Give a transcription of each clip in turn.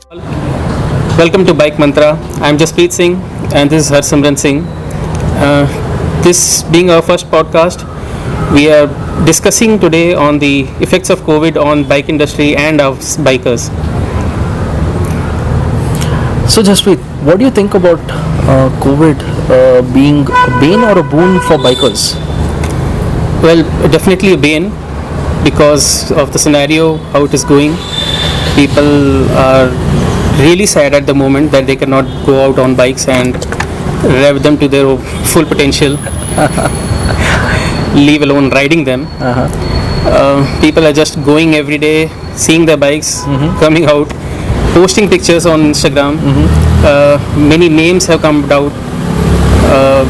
Welcome to Bike Mantra. I'm Jaspreet Singh and this is Harsimran Singh. This being our first podcast, we are discussing today on the effects of COVID on bike industry and our bikers. So, Jaspreet, what do you think about COVID being a bane or a boon for bikers? Well, definitely a bane because of the scenario, how it is going. People are really sad at the moment that they cannot go out on bikes and rev them to their full potential, leave alone riding them. People are just going every day, seeing their bikes, coming out, posting pictures on Instagram. Many memes have come out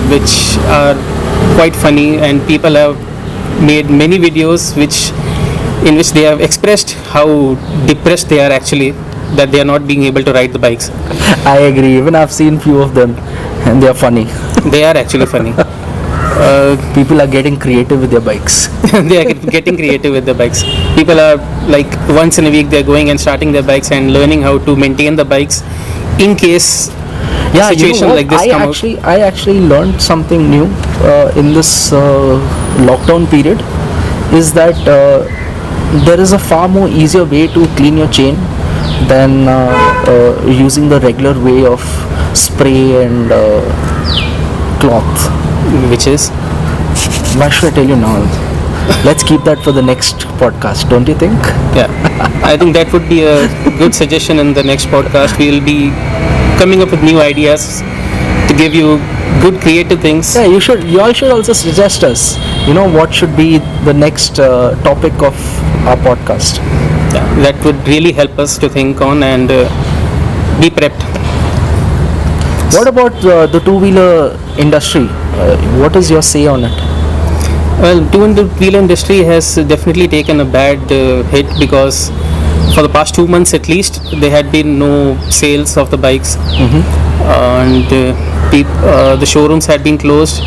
which are quite funny, and people have made many videos in which they have expressed how depressed they are actually, that they are not being able to ride the bikes. I agree. Even I've seen few of them, and they are funny. They are actually funny. People are getting creative with their bikes. They are getting creative with the bikes. People are like once in a week they're going and starting their bikes and learning how to maintain the bikes in case Yeah, situation like this come I actually learned something new in this lockdown period. Is that there is a far more easier way to clean your chain than using the regular way of spray and cloth. out, which is Why should I tell you now? Let's keep that for the next podcast, don't you think? yeah. I think that would be a good suggestion in the next podcast. We will be coming up with new ideas to give you good creative things. Yeah, you all should also suggest us. What should be the next topic of our podcast. Yeah, that would really help us to think on and be prepped. What about the two-wheeler industry? What is your say on it? Well, two-wheeler industry has definitely taken a bad hit because for the past 2 months at least there had been no sales of the bikes, and the showrooms had been closed.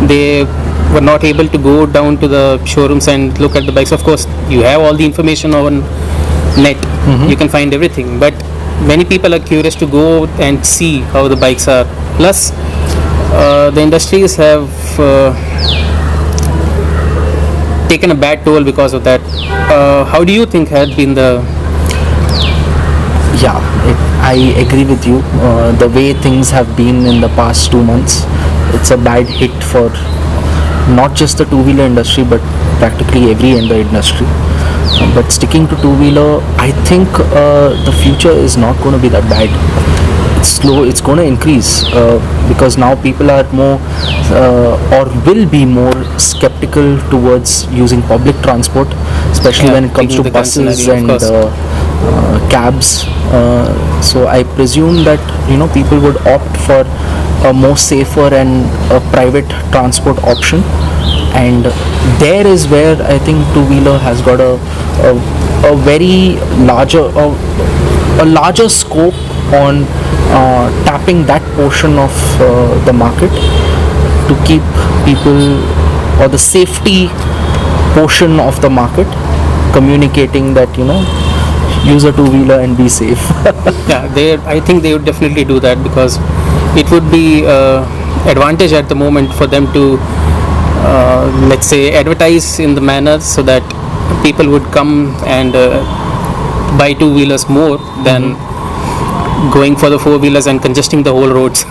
They were not able to go down to the showrooms and look at the bikes. Of course, you have all the information on net. You can find everything, but many people are curious to go and see how the bikes are. Plus, the industries have taken a bad toll because of that. How do you think had been the Yeah, I agree with you. The way things have been in the past 2 months, it's a bad hit for not just the two-wheeler industry but practically every industry. But sticking to two-wheeler, I think the future is not going to be that bad. It's going to increase because now people are more or will be more skeptical towards using public transport, especially when it comes to buses and cabs. So I presume that people would opt for a more safer and a private transport option, and there is where I think two-wheeler has got a very larger scope on tapping that portion of the market to keep people, or the safety portion of the market, communicating that use a two-wheeler and be safe. Yeah, I think they would definitely do that because it would be advantage at the moment for them to let's say advertise in the manner so that people would come and buy two-wheelers more than going for the four-wheelers and congesting the whole roads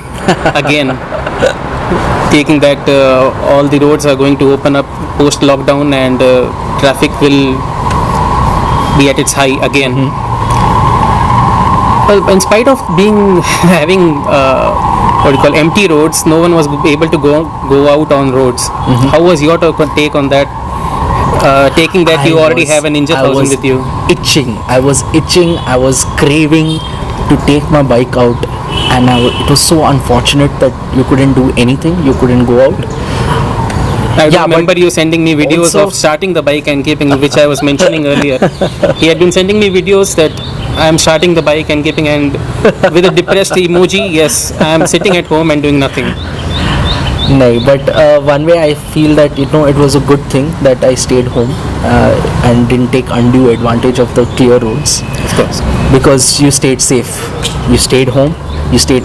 again, taking that all the roads are going to open up post lockdown and traffic will be at its high again. Well, in spite of being having empty roads, no one was able to go out on roads. How was your take on that? Taking that you already have a Ninja 1000 with you. I was itching. I was craving to take my bike out, and it was so unfortunate that you couldn't do anything. You couldn't go out. I remember you sending me videos of starting the bike and keeping, which I was mentioning earlier. He had been sending me videos that I am starting the bike and keeping, and with a depressed emoji. Yes, I am sitting at home and doing nothing. No, but one way I feel that it was a good thing that I stayed home and didn't take undue advantage of the clear roads, Of course. because you stayed safe. You stayed home. You stayed.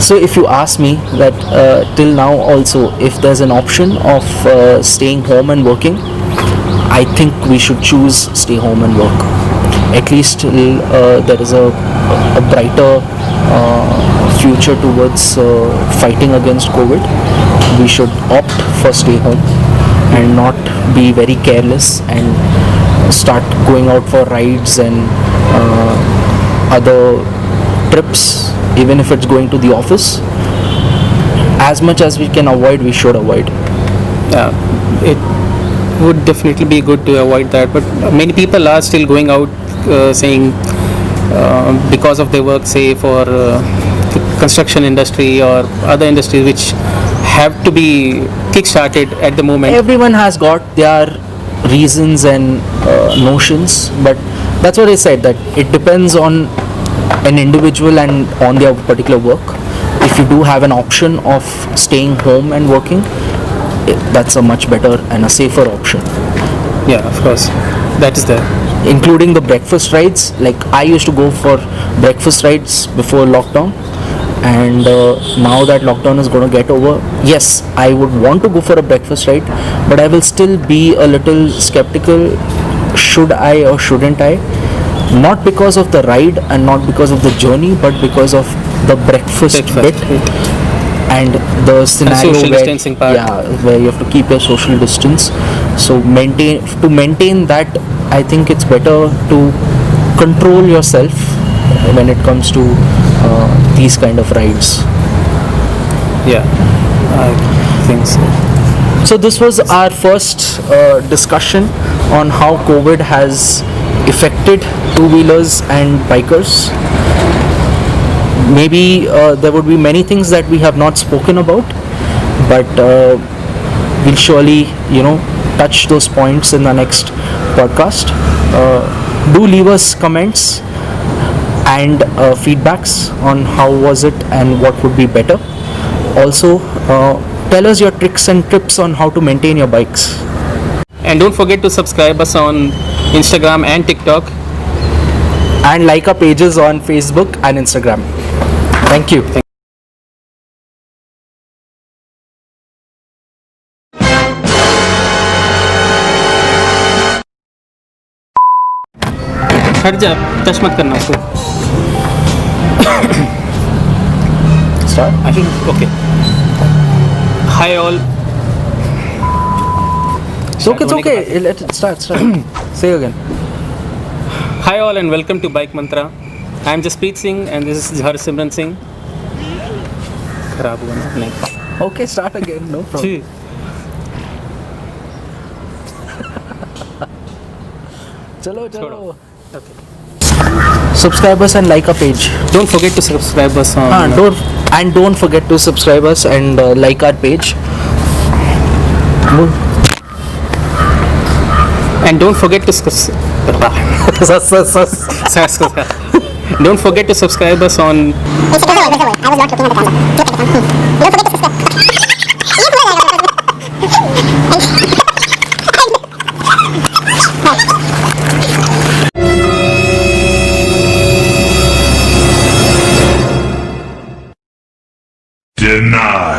So if you ask me that till now also, if there's an option of staying home and working, I think we should choose stay home and work. At least till there is a brighter future towards fighting against COVID. We should opt for stay home and not be very careless and start going out for rides and other trips, even if it's going to the office. As much as we can avoid, we should avoid. Yeah, it would definitely be good to avoid that. But many people are still going out saying because of their work, say for the construction industry or other industries which have to be kick-started at the moment. Everyone has got their reasons and notions, but that's what I said, that it depends on an individual and on their particular work. If you do have an option of staying home and working, that's a much better and a safer option. Yeah, of course, that is there. Including the breakfast rides. Like, I used to go for breakfast rides before lockdown, and now that lockdown is going to get over, yes, I would want to go for a breakfast ride, but I will still be a little skeptical, should I or shouldn't I? Not because of the ride and not because of the journey, but because of the breakfast bit and the scenario social where, distancing part. yeah, where you have to keep your social distance. So maintain that, I think it's better to control yourself when it comes to these kind of rides. Yeah, I think so. So this was our first discussion on how COVID has affected two-wheelers and bikers. Maybe there would be many things that we have not spoken about, but we'll surely, touch those points in the next podcast. Do leave us comments and feedbacks on how was it and what would be better. Also, tell us your tricks and tips on how to maintain your bikes. And don't forget to subscribe us on Instagram and TikTok. And like our pages on Facebook and Instagram. Thank you. हट जा, touch मत करना उसको. Start. I should, okay. Hi all. It's okay. Let it start. Say again. Hi all and welcome to Bike Mantra. I am Jaspreet Singh and this is Harsimran Singh. खराब हुआ ना? नहीं. Okay, start again. No problem. जी. Chalo. छोड़ो. Okay. Subscribe us and like our page. Don't forget to subscribe us on. Don't forget to subscribe us and like our page. And don't forget to don't forget to subscribe us on. I was not looking at the camera. Look at the camera. Don't forget to subscribe. Denied.